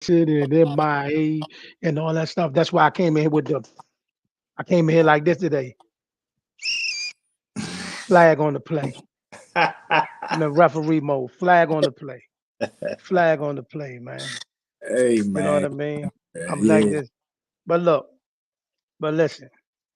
City and MIA and all that stuff. That's why I came in here I came in here like this today. Flag on the play. I'm in referee mode. Flag on the play. Flag on the play, man. Hey You know what man, I mean? I'm like yeah, this. But look, but listen,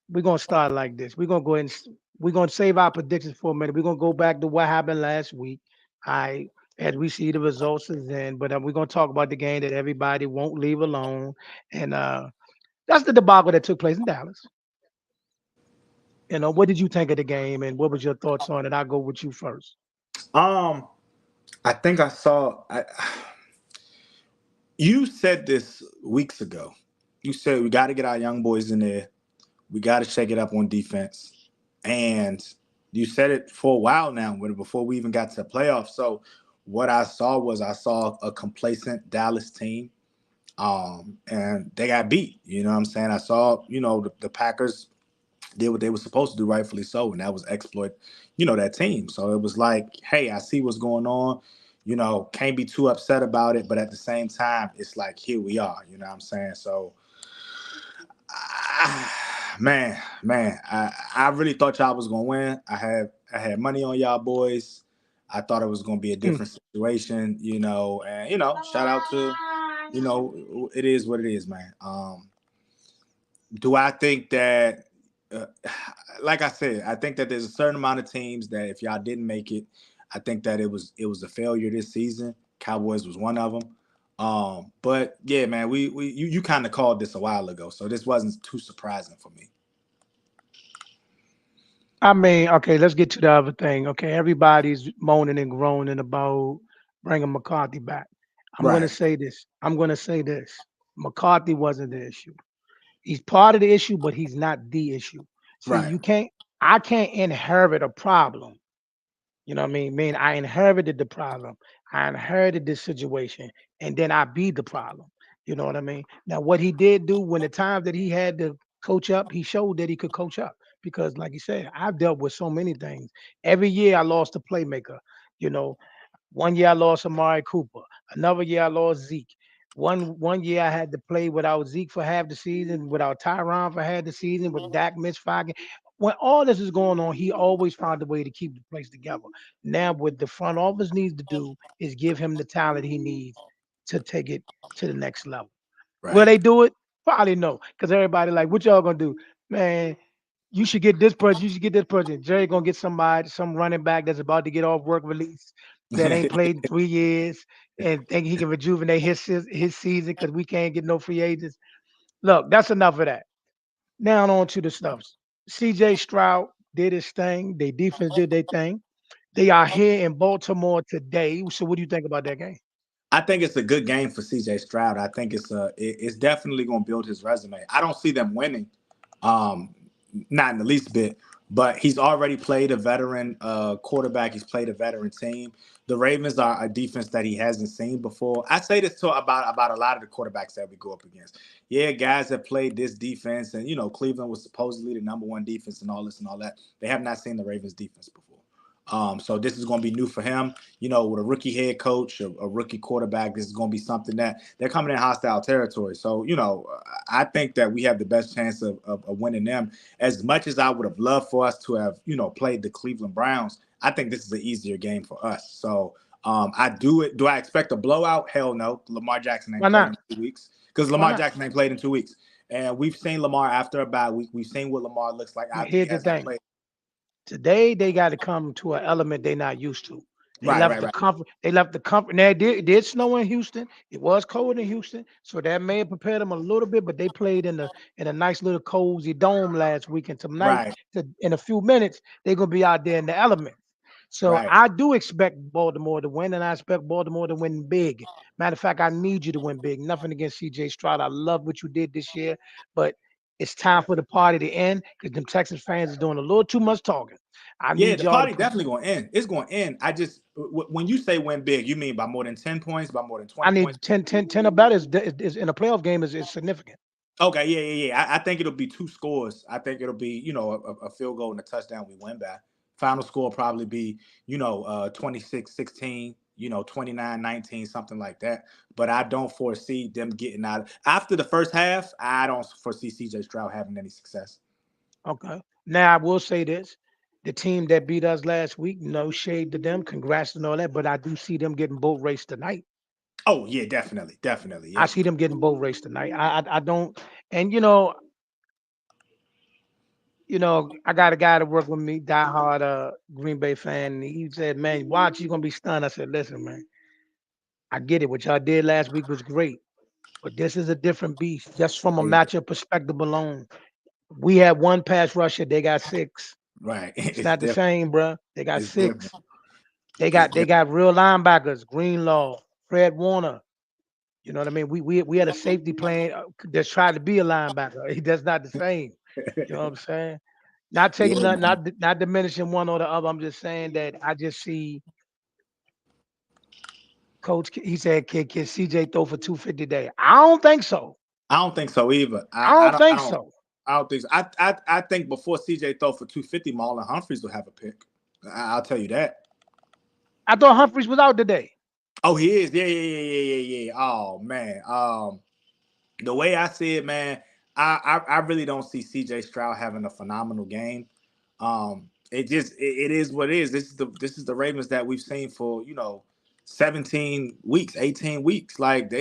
we're gonna start like this. We're gonna go ahead and we're gonna save our predictions for a minute. We're gonna go back to what happened last week. I as we see the results is in, but we're gonna talk about the game that everybody won't leave alone. And that's the debacle that took place in Dallas. What did you think of the game and what was your thoughts on it? I'll go with you first. um, I think I saw. You said this weeks ago. You said we got to get our young boys in there. We got to shake it up on defense, and you said it for a while now, before we even got to the playoffs. So what I saw a complacent Dallas team, and they got beat. You know what I'm saying? I saw the Packers did what they were supposed to do, rightfully so, and that was exploit, that team. So it was like, hey, I see what's going on. Can't be too upset about it, but at the same time, it's like here we are. You know what I'm saying? So, man, I really thought y'all was gonna win. I had money on y'all boys. I thought it was gonna be a Mm. different situation, and shout out to, it is what it is, man. Do I think that, uh, like I said, I think that there's a certain amount of teams that if y'all didn't make it, I think that it was a failure this season. Cowboys was one of them. But yeah, man, you kind of called this a while ago, so this wasn't too surprising for me. I mean, okay, let's get to the other thing. Okay, everybody's moaning and groaning about bringing McCarthy back. I'm going to Right, say this. I'm going to say this. McCarthy wasn't the issue. He's part of the issue, but he's not the issue. See, right, you can't. I can't inherit a problem. You know what I mean? I inherited the problem. I inherited this situation, and then I be the problem. You know what I mean? Now, what he did do when the time that he had to coach up, he showed that he could coach up. Because, like you said, I've dealt with so many things. Every year I lost a playmaker. You know, one year I lost Amari Cooper. Another year I lost Zeke. One year I had to play without Zeke for half the season, without Tyron for half the season, with Dak missed 5 games. When all this is going on, he always found a way to keep the place together. Now, what the front office needs to do is give him the talent he needs to take it to the next level. Will right. they do it? Probably no, because everybody like, what y'all gonna do, man? You should get this person. You should get this person. Jerry gonna get somebody, some running back that's about to get off work release that ain't played in 3 years and think he can rejuvenate his season because we can't get no free agents. Look, that's enough of that. Now on to the stuff. CJ Stroud did his thing. Their defense did their thing. They are here in Baltimore today. So what do you think about that game? I think it's a good game for CJ Stroud. I think it's definitely going to build his resume. I don't see them winning, um, not in the least bit. But he's already played a veteran quarterback. He's played a veteran team. The Ravens are a defense that he hasn't seen before. I say this about a lot of the quarterbacks that we go up against. Yeah, guys that played this defense, and Cleveland was supposedly the number one defense and all this and all that. They have not seen the Ravens defense before. So this is going to be new for him. With a rookie head coach, a rookie quarterback, this is going to be something that they're coming in hostile territory. So, I think that we have the best chance of winning them. As much as I would have loved for us to have, played the Cleveland Browns, I think this is an easier game for us. So I do it. Do I expect a blowout? Hell no. Lamar Jackson ain't Why played not? in 2 weeks because Why Lamar not? Jackson ain't played in 2 weeks. And we've seen Lamar after a bye week. We've seen what Lamar looks like after he Here's the hasn't thing. played. Today they got to come to an element they're not used to. They Right, left right, the right, comfort. They left the comfort. Now it did snow in Houston. It was cold in Houston, so that may have prepared them a little bit. But they played in a nice little cozy dome last week, and tonight, right, in a few minutes, they're gonna be out there in the element. So right. I do expect Baltimore to win, and I expect Baltimore to win big. Matter of fact, I need you to win big. Nothing against CJ Stroud. I love what you did this year, but it's time for the party to end because them Texas fans is doing a little too much talking. I Yeah, need the y'all to party put. definitely going to end. It's going to end. When you say win big, you mean by more than 10 points, by more than I 20 points? need 10 or better is in a playoff game is significant. Okay, yeah, yeah, yeah. I think it'll be two scores. I think it'll be, a field goal and a touchdown we win by. Final score will probably be, 26-16, 29-19, something like that. But I don't foresee them getting out. After the first half, I don't foresee CJ Stroud having any success. Okay. Now I will say this: the team that beat us last week, no shade to them, congrats and all that, but I do see them getting boat race tonight. Oh, yeah, definitely. Definitely. I Yeah. see them getting boat race tonight. I don't, and I got a guy to work with me, diehard Green Bay fan. And he said, "Man, watch, you gonna be stunned." I said, "Listen, man, I get it. What y'all did last week was great, but this is a different beast. Just from a matchup perspective alone, we had one pass rusher, they got six. Right. It's It's not the different. same, bro. They got It's different. six. They It's got they different. got real linebackers, Greenlaw, Fred Warner. You know what I mean? We had a safety playing that's tried to be a linebacker. That's not the same. You know what I'm saying? Not taking Yeah, nothing, man. not diminishing one or the other. I'm just saying that I just see Coach. He said, "Can CJ throw for 250 today?" I don't think so. I don't think so either. I I don't don't. I think don't. so. I don't think so. I think before CJ throw for 250, Marlon Humphreys will have a pick. I'll tell you that. I thought Humphreys was out today. Oh, he is. Yeah, yeah, yeah, yeah, yeah, yeah. Oh man. The way I see it, man, I really don't see CJ Stroud having a phenomenal game. It is what it is. This is the Ravens that we've seen for 17 weeks, 18 weeks. Like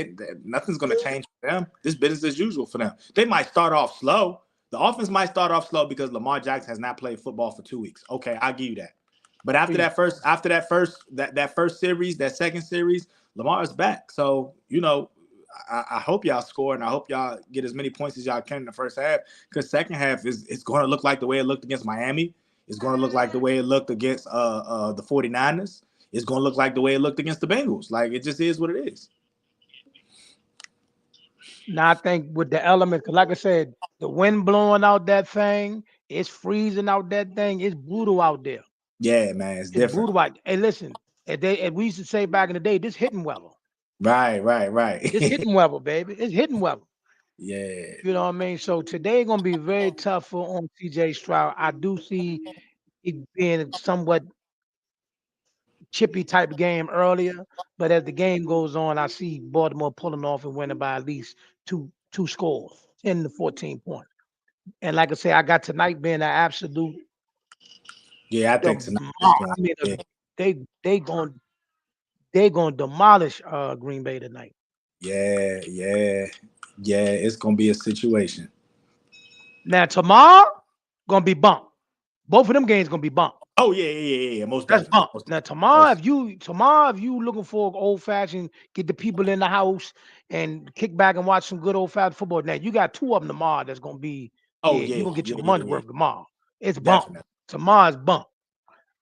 nothing's gonna change for them. This business as usual for them. They might start off slow. The offense might start off slow because Lamar Jackson has not played football for 2 weeks. Okay, I'll give you that. But See, that first series, that second series, Lamar is back. So I hope y'all score and I hope y'all get as many points as y'all can in the first half. Because second half is it's going to look like the way it looked against Miami. It's going to look like the way it looked against the 49ers. It's going to look like the way it looked against the Bengals. Like it just is what it is. now I think with the element, because like I said, the wind blowing out that thing, it's freezing out that thing. It's brutal out there. Yeah, man, it's It's different. brutal out. Hey, listen, as we used to say back in the day, this hitting weather. Right, right, right. It's hitting weather, baby. It's hitting weather. Yeah, You know what I mean? So today gonna be very tough on CJ Stroud. I do see it being somewhat chippy type game earlier, but as the game goes on, I see Baltimore pulling off and winning by at least two scores, 10 to 14 points. And like I say, I got tonight being an absolute yeah. I think tonight is I going. mean, Yeah, they going they gonna demolish Green Bay tonight. yeah, yeah, yeah. It's gonna be a situation. Now tomorrow gonna be bump. Both of them games gonna be bump. Oh yeah, yeah, yeah, yeah. Most That's definitely, bump. most Now definitely. Most, tomorrow if you looking for old fashioned, get the people in the house and kick back and watch some good old fashioned football. Now you got two of them tomorrow. That's gonna be oh you yeah, gonna get yeah, your yeah, money yeah. worth tomorrow. It's bump. Definitely. Tomorrow's bump.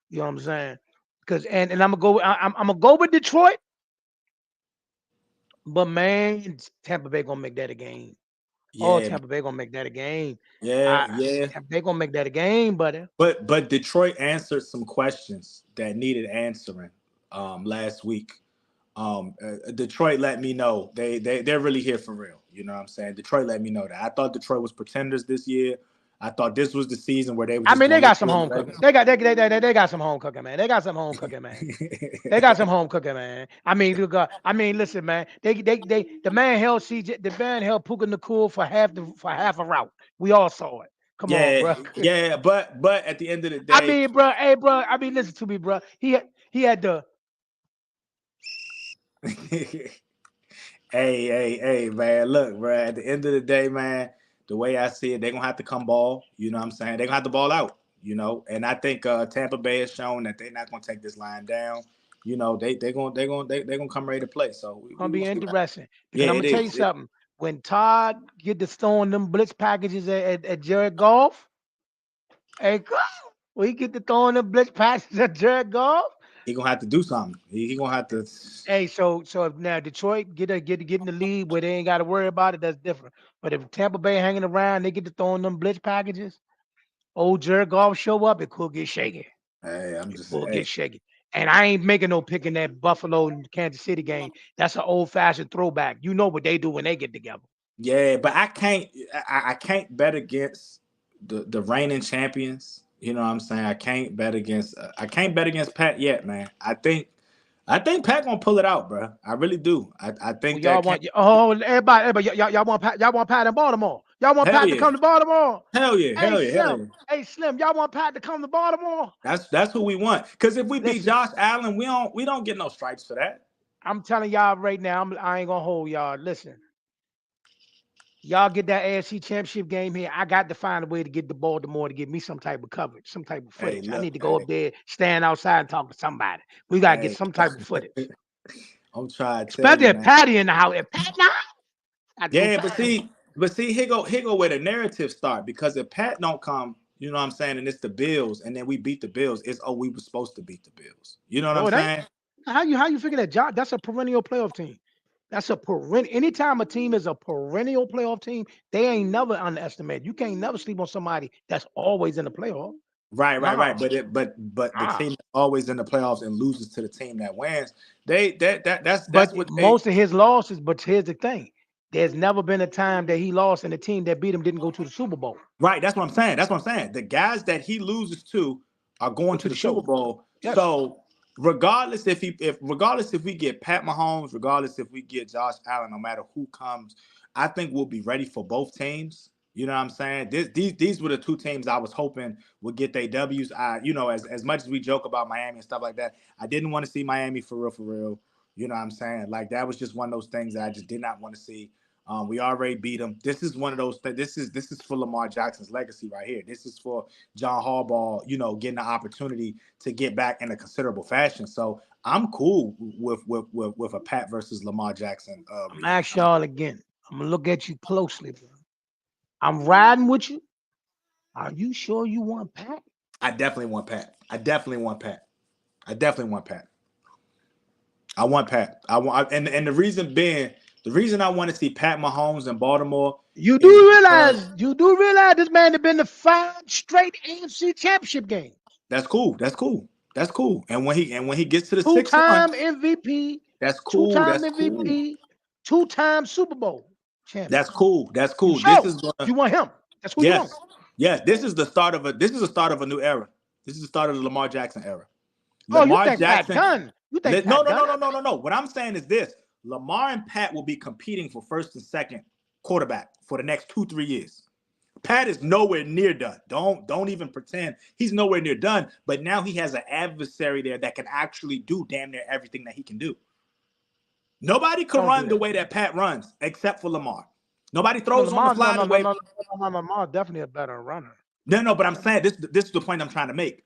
You know what I'm saying? Because and I'm gonna go. I'm gonna go with Detroit, but man, Tampa Bay gonna make that a game. Oh, Yeah, Tampa Bay gonna make that a game. yeah, yeah. Tampa Bay gonna make that a game, buddy. But Detroit answered some questions that needed answering last week. Detroit let me know they're really here for real. You know what I'm saying? Detroit let me know that. I thought Detroit was pretenders this year. I thought this was the seson where they were I just mean, they gonna look got some good in home cooking. Vegas. They got some home cooking, man. They got some home cooking, man. They got some home cooking, man. I mean, look, I mean, listen, man. The man held CJ, the man held Puka Nakul for half a route. We all saw it. Come on, Yeah, bro. yeah, but at the end of the I day, mean, bro. Hey, bro. I mean, listen to me, bro. He had the hey, man. Look, bro. At the end of the day, man, the way I see it, they're gonna have to come ball. You know what I'm saying? They're gonna have to ball out. And I think Tampa Bay has shown that they're not gonna take this line down. They're gonna come ready to play. So we gonna will be see what happens. interesting Yeah, because I'm gonna it tell you is. something. When Todd get to throwing them blitz packages at Jared Goff, hey, when he get to throwing them blitz packages at Jared Goff. He gonna have to do something. He gonna have to. Hey, so if now Detroit get in the lead where they ain't got to worry about it, that's different. But if Tampa Bay hanging around, they get to throwing them blitz packages. Old Jared Goff show up, it could get shaky. Hey, I'm It just could get hey. shaky. And I ain't making no pick in that Buffalo and Kansas City game. That's an old fashioned throwback. You know what they do when they get together. Yeah, but I can't. I can't bet against the reigning champions. You know what I'm saying? I can't bet against. I can't bet against Pat yet, man. I think I think Pat gonna pull it out, bro. I really do. I Oh, think y'all that want oh everybody, y'all want Pat in Baltimore. Y'all want hell Pat to yeah, come to Baltimore. hell yeah, Hey hell yeah, hell Slim, yeah. hey Slim, y'all want Pat to come to Baltimore? That's who we want. Because if we beat Listen, Josh Allen, we don't get no stripes for that. I'm telling y'all right now, I ain't gonna hold y'all. Listen, y'all get that AFC Championship game here. I got to find a way to get to Baltimore to get me some type of coverage, some type of Hey, footage. I look, need to go hey, up there, stand outside, and talk to somebody. We gotta get hey. some type of footage, I'm trying to tell especially you, if man. Patty in the house. If Pat now, I got to go Yeah, find him. but see, here go where the narrative start. Because if Pat don't come, you know what I'm saying, and it's the Bills, and then we beat the Bills, it's we were supposed to beat the Bills. You know what I'm No, it ain't. saying? How you figure that? John, that's a perennial playoff team. That's a perennial. Anytime a team is a perennial playoff team, they ain't never underestimated. You can't never sleep on somebody that's always in the playoff. Right. No, But the ah. team that's always in the playoffs and loses to the team that wins, that's But what they most of his losses. But here's the thing: there's never been a time that he lost and the team that beat him didn't go to the Super Bowl. right. That's what I'm saying. That's what I'm saying. The guys that he loses to are Go going to to the the Super show. Bowl. Yes. So regardless if we get Pat Mahomes, regardless if we get Josh Allen, no matter who comes, I think we'll be ready for both teams. You know what I'm saying? These were the two teams I was hoping would get their W's. As much as we joke about Miami and stuff like that, I didn't want to see Miami for real, for real. You know what I'm saying? Like that was just one of those things that I just did not want to see. We already beat them. This is one of those. This is for Lamar Jackson's legacy right here. This is for John Harbaugh. Getting the opportunity to get back in a considerable fashion. So I'm cool with a Pat versus Lamar Jackson I'm gonna reunion. ask y'all again. I'm gonna look at you closely, bro. I'm riding with you. Are you sure you want Pat? I definitely want Pat. I definitely want Pat. I definitely want Pat. I want Pat. And the reason I want to see Pat Mahomes in Baltimore is because You do realize this man has been to 5 straight AFC Championship games. that's cool. That's cool. That's cool. And when he gets to the sixth one, Two-time MVP, that's cool. two-time That's cool. MVP, two-time Super Bowl champion. That's cool. That's You cool. This show is gonna you want him. That's who you want. yes. Yes. This is the start of a new era. This is the start of the Lamar Jackson era. Oh, you Lamar think Pat Jackson. done? You think No, Pat no, done? no, no, no, no, no. What I'm saying is this: Lamar and Pat will be competing for first and second quarterback for the next 2-3 years. Pat is nowhere near done. Don't even pretend he's nowhere near done. But now he has an adversary there that can actually do damn near everything that he can do. Nobody can Don't do run the that. way that Pat runs except for Lamar. Nobody No, throws on the Lamar, no, fly no, the no, way. no, no, Lamar definitely a better runner. No, but I'm saying this is the point I'm trying to make.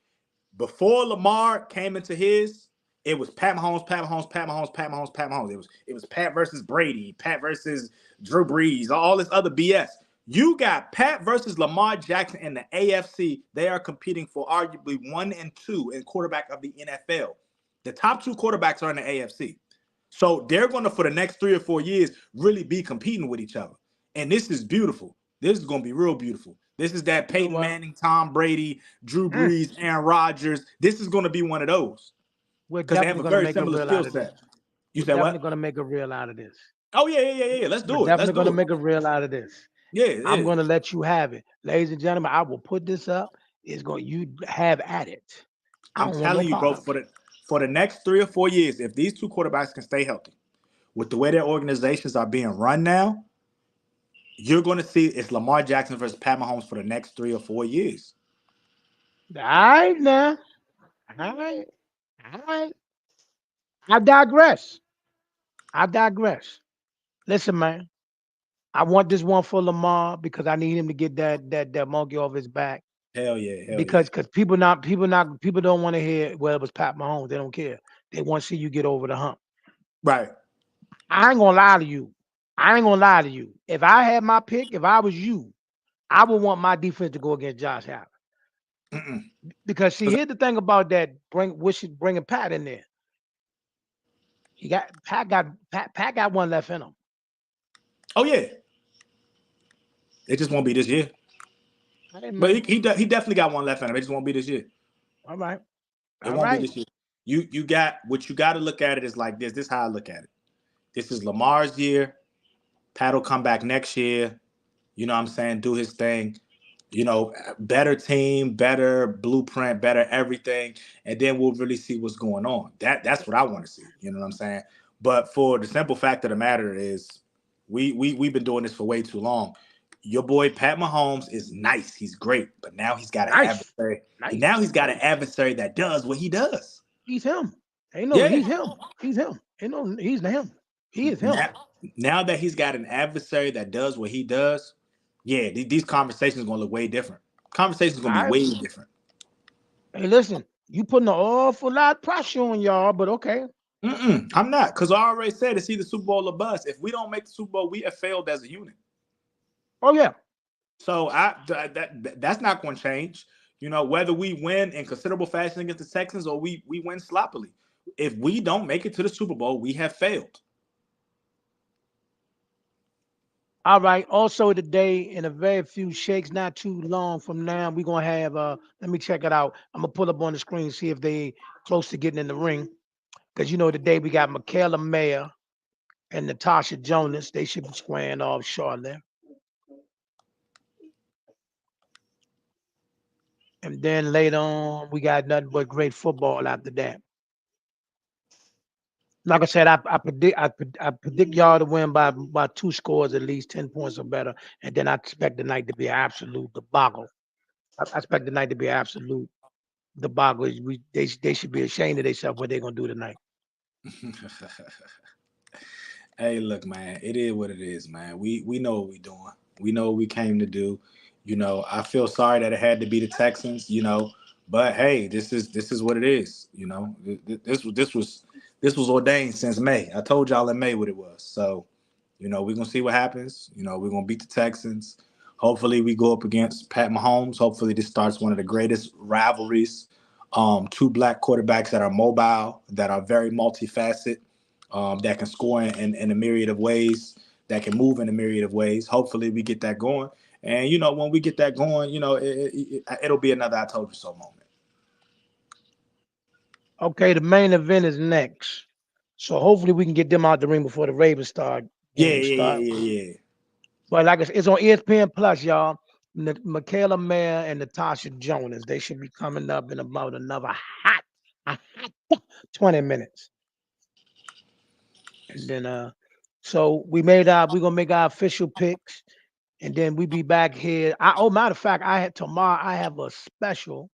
Before Lamar came into his, it was Pat Mahomes, Pat Mahomes, Pat Mahomes, Pat Mahomes, Pat Mahomes. It was Pat versus Brady, Pat versus Drew Brees, all this other BS. You got Pat versus Lamar Jackson in the AFC. They are competing for arguably 1 and 2 in quarterback of the NFL. The top two quarterbacks are in the AFC. So they're going to, for the next 3 or 4 years, really be competing with each other. And this is beautiful. This is going to be real beautiful. This is that You know Peyton what? Manning, Tom Brady, Drew Mm, Brees, Aaron Rodgers. This is going to be one of those we're because they have definitely a gonna very make a similar reel skill out of set. this. You We're said definitely what? gonna make a reel out of this. Oh, yeah. Let's We're do it. Let's definitely do gonna it. make a reel out of this. Yeah, I'm yeah. gonna let you have it, ladies and gentlemen. I will put this up. It's going you have at it. I I'm don't want no telling you, part bro, of it. for the next 3 or 4 years, if these two quarterbacks can stay healthy with the way their organizations are being run now, you're going to see it's Lamar Jackson versus Pat Mahomes for the next 3 or 4 years. All right now. All right. All right. I digress. I digress. Listen, man. I want this one for Lamar because I need him to get that monkey off his back. Hell yeah, hell yeah. Because people don't want to hear well it was Pat Mahomes. They don't care. They want to see you get over the hump. Right. I ain't gonna lie to you. I ain't gonna lie to you. If I had my pick, if I was you, I would want my defense to go against Josh Allen. Mm-mm. Because see, 'Cause here's the thing about that bringing Pat in there. He got Pat got one left in him. oh yeah, it just won't be this year. Hey But man. he definitely got one left in him. It just won't be this year. All right. It All won't be right. this year. You got what you got to look at it is like this. This is how I look at it. This is Lamar's year. Pat will come back next year. You know what I'm saying? Do his thing. Better team, better blueprint, better everything, and then we'll really see what's going on. That's what I want to see. You know what I'm saying? But for the simple fact of the matter is, we've been doing this for way too long. Your boy Pat Mahomes is nice. He's great, but now he's got an Nice, adversary. nice, Now he's got an nice. adversary that does what he does. He's him. Ain't no, Yeah. he's him. He's him. Ain't no, he's him. He is him. Now that he's got an adversary that does what he does, yeah, these conversations are gonna look way different. Conversations are gonna be All right. way different. Hey, listen, you putting an awful lot of pressure on y'all, but okay. I'm not, because I already said it's either Super Bowl or bust. If we don't make the Super Bowl, we have failed as a unit. Oh yeah. So that's not going to change. Whether we win in considerable fashion against the Texans or we win sloppily. If we don't make it to the Super Bowl, we have failed. All right. Also today, in a very few shakes, not too long from now, we're gonna have let me check it out. I'm gonna pull up on the screen, see if they close to getting in the ring. Because today we got Michaela Mayer and Natasha Jonas. They should be squaring off shortly. And then later on, we got nothing but great football after that. Like I said, I predict y'all to win by two scores, at least 10 points or better. And then I expect the night to be an absolute debacle. I expect the night to be an absolute debacle. They should be ashamed of themselves what they're gonna do tonight. Hey, look, man, it is what it is, man. We know what we're doing. We know what we came to do. I feel sorry that it had to be the Texans. But hey, this is what it is. This was ordained since May. I told y'all in May what it was. So, we're gonna see what happens. We're gonna beat the Texans. Hopefully, we go up against Pat Mahomes. Hopefully, this starts one of the greatest rivalries. Two black quarterbacks that are mobile, that are very multifaceted, that can score in a myriad of ways, that can move in a myriad of ways. Hopefully, we get that going. And when we get that going, it'll be another "I told you so" moment. Okay, the main event is next. So hopefully we can get them out the ring before the Ravens Yeah, game yeah, start. yeah, yeah, yeah. But like I said, it's on ESPN Plus, y'all. Michaela Mayer and Natasha Jonas. They should be coming up in about another a hot 20 minutes. And then so we're gonna make our official picks, and then we be back here. Matter of fact, I have a special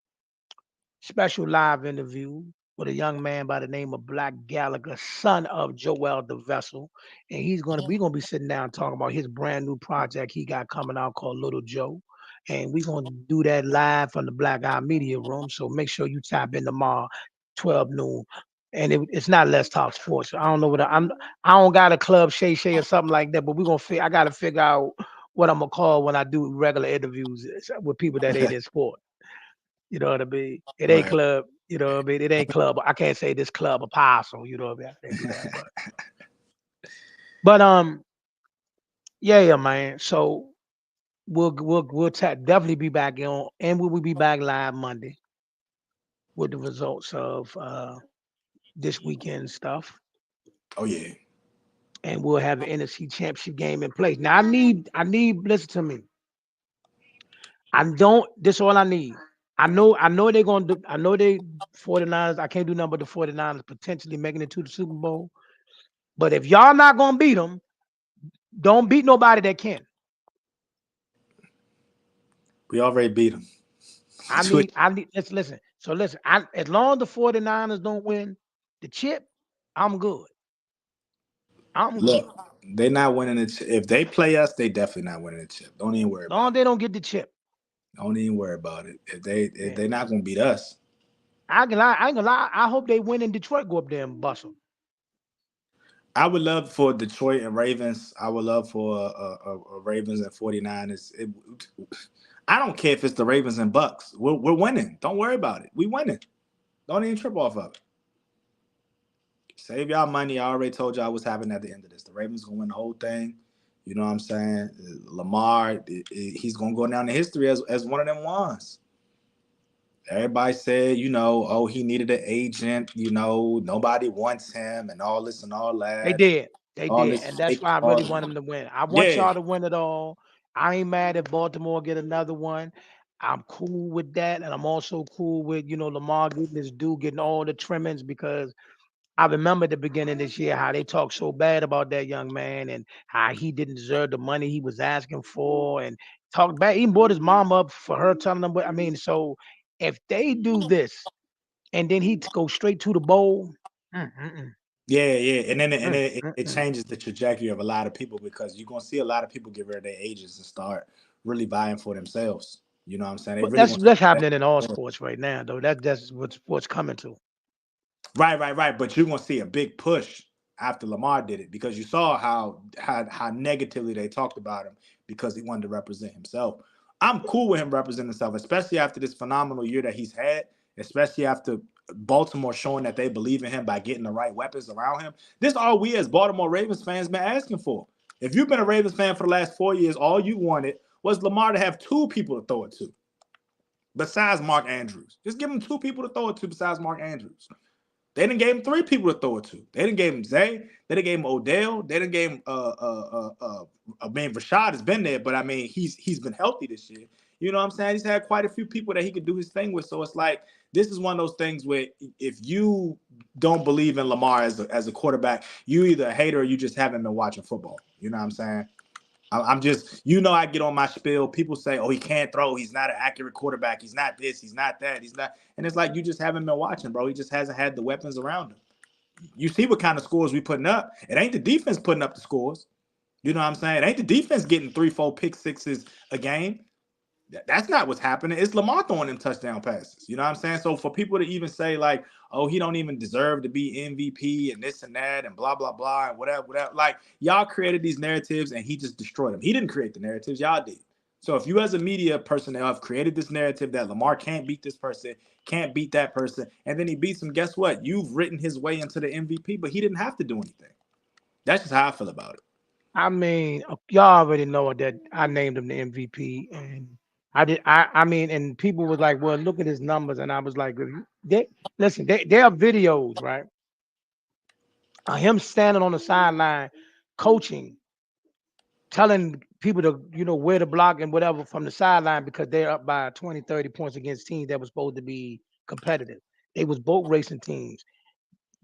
live interview with a young man by the name of Black Gallagher, son of Joel the Vessel. And we're gonna be sitting down talking about his brand new project he got coming out called Little Joe. And we're gonna do that live from the Black Eye Media Room. So make sure you tap in tomorrow, 12 noon. And it's not Let's Talk Sports. I don't know I don't got a club Shay Shay or something like that, but I gotta figure out what I'm gonna call when I do regular interviews with people that ain't in sport. You know what I mean? It ain't Right. club. You know what I mean? It ain't club. I can't say this club apostle. You know what I mean? It ain't club, but yeah, man. So we'll definitely be back on, and we will be back live Monday with the results of this weekend stuff, Oh yeah. and we'll have an NFC Championship game in place. Now I need. Listen to me. I don't. This all I need. I know they're gonna do. I know they 49ers. I can't do nothing but the 49ers potentially making it to the Super Bowl. But if y'all not gonna beat them, don't beat nobody that can. We already beat them. Listen. So listen, as long as the 49ers don't win the chip, I'm good. I'm good. Look, they're not winning the chip. If they play us, they definitely not winning the chip. Don't even worry As long about as they don't get the chip. it. Don't even worry about it. If Yeah. they're not gonna beat us, I ain't gonna lie. I hope they win in Detroit, go up there and bust them. I would love for Detroit and Ravens. I would love for Ravens and 49ers. I don't care if it's the Ravens and Bucks. We're winning. Don't worry about it. We winning. Don't even trip off of it. Save y'all money. I already told y'all what's happening at the end of this. The Ravens gonna win the whole thing. You know what I'm saying? Lamar, he's gonna go down in history as one of them ones. Everybody said, oh, he needed an agent. Nobody wants him, and all this and all They that. did. They All did. this And that's fake why I really talk. want them to win. I want Yeah, y'all to win it all. I ain't mad if Baltimore get another one. I'm cool with that, and I'm also cool with Lamar getting his due, getting all the trimmings because I remember at the beginning of this year how they talked so bad about that young man and how he didn't deserve the money he was asking for and talked bad. Even brought his mom up for her telling him what I mean. So if they do this and then he go straight to the bowl, mm, mm, mm, Yeah, yeah, and then mm, it mm. changes the trajectory of a lot of people because you're gonna see a lot of people get rid of their agents and start really buying for themselves. You know what I'm saying? They But really that's gonna start that's betting happening in all on themselves. sports right now, though. That's what sports coming to. Right, right, right. But you're gonna see a big push after Lamar did it because you saw how negatively they talked about him because he wanted to represent himself. I'm cool with him representing himself, especially after this phenomenal year that he's had, especially after Baltimore showing that they believe in him by getting the right weapons around him. This is all we as Baltimore Ravens fans been asking for. If you've been a Ravens fan for the last 4 years, all you wanted was Lamar to have two people to throw it to besides Mark Andrews. Just give him two people to throw it to besides Mark Andrews. They didn't give him three people to throw it to. They didn't give him Zay. They didn't give him Odell. They didn't give him I mean Rashad has been there, but I mean he's been healthy this year. You know what I'm saying? He's had quite a few people that he could do his thing with. So it's like this is one of those things where if you don't believe in Lamar as a quarterback, you either a hater or you just haven't been watching football. You know what I'm saying? I'm just, I get on my spiel. People say, oh, he can't throw. He's not an accurate quarterback. He's not this. He's not that. He's not. And it's like, you just haven't been watching, bro. He just hasn't had the weapons around him. You see what kind of scores we putting up. It ain't the defense putting up the scores. You know what I'm saying? It ain't the defense getting 3, 4 pick sixes a game. That's not what's happening. It's Lamar throwing them touchdown passes. You know what I'm saying? So for people to even say like, oh, he don't even deserve to be MVP and this and that and blah, blah, blah and whatever, whatever. Like y'all created these narratives and he just destroyed them. He didn't create the narratives. Y'all did. So if you as a media personnel have created this narrative that Lamar can't beat this person, can't beat that person, and then he beats him, guess what? You've written his way into the MVP, but he didn't have to do anything. That's just how I feel about it. I mean, y'all already know that I named him the MVP, and I did. I mean, and people was like, "Well, look at his numbers," and I was like, "They listen. There are videos, right? Him standing on the sideline, coaching, telling people to where to block and whatever from the sideline because they're up by 20, 30 points against teams that were supposed to be competitive. They was boat racing teams.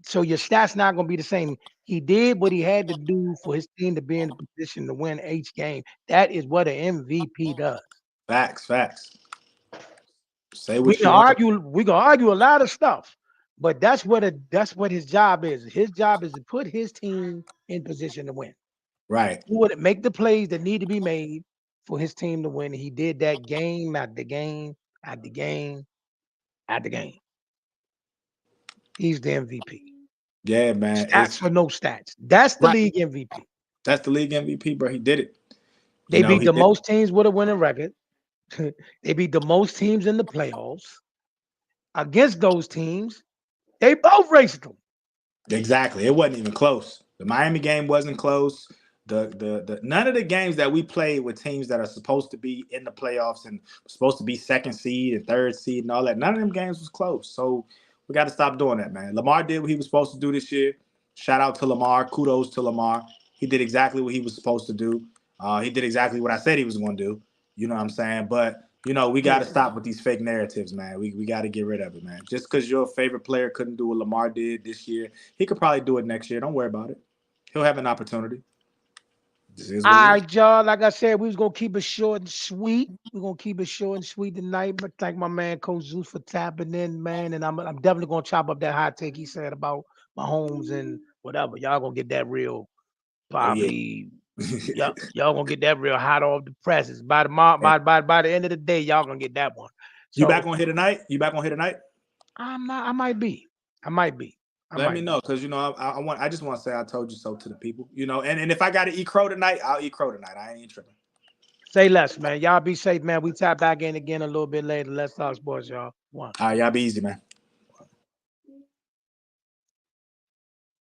So your stats not gonna be the same. He did what he had to do for his team to be in the position to win each game. That is what an MVP does. Facts, facts. Say We what can you want. argue, we can argue a lot of stuff, but that's what his job is. His job is to put his team in position to win. Right. He would make the plays that need to be made for his team to win. He did that game after game after game after game. He's the MVP. Yeah, man. Stats or no stats. That's the Right. league MVP. That's the league MVP, bro. He did it. They beat He the did. most teams with a winning record. They beat the most teams in the playoffs. Against those teams, they both raced them. Exactly. It wasn't even close. The Miami game wasn't close. The none of the games that we played with teams that are supposed to be in the playoffs and supposed to be second seed and third seed and all that, none of them games was close. So we got to stop doing that, man. Lamar did what he was supposed to do this year. Shout out to Lamar. Kudos to Lamar. He did exactly what he was supposed to do. He did exactly what I said he was going to do. You know what I'm saying? But we got to Yeah. stop with these fake narratives, man. We got to get rid of it, man. Just because your favorite player couldn't do what Lamar did this year, he could probably do it next year. Don't worry about it. He'll have an opportunity. This is All what it is. right, y'all. Like I said, we was gonna keep it short and sweet. We're gonna keep it short and sweet tonight. But thank my man Coach Zeus for tapping in, man. And I'm definitely gonna chop up that hot take he said about Mahomes and whatever. Y'all gonna get that real Oh yeah. probably. Y'all gonna get that real hot off the presses. By tomorrow, by the end of the day, y'all gonna get that one. You back So on here tonight? You back on here tonight? I'm not. I might be. I might be. I Let me might be. know because I just want to say I told you so to the people. And if I got to eat crow tonight, I'll eat crow tonight. I ain't tripping. Say less, man. Y'all be safe, man. We tap back in again a little bit later. Let's talk sports, y'all. One. All right, y'all be easy, man.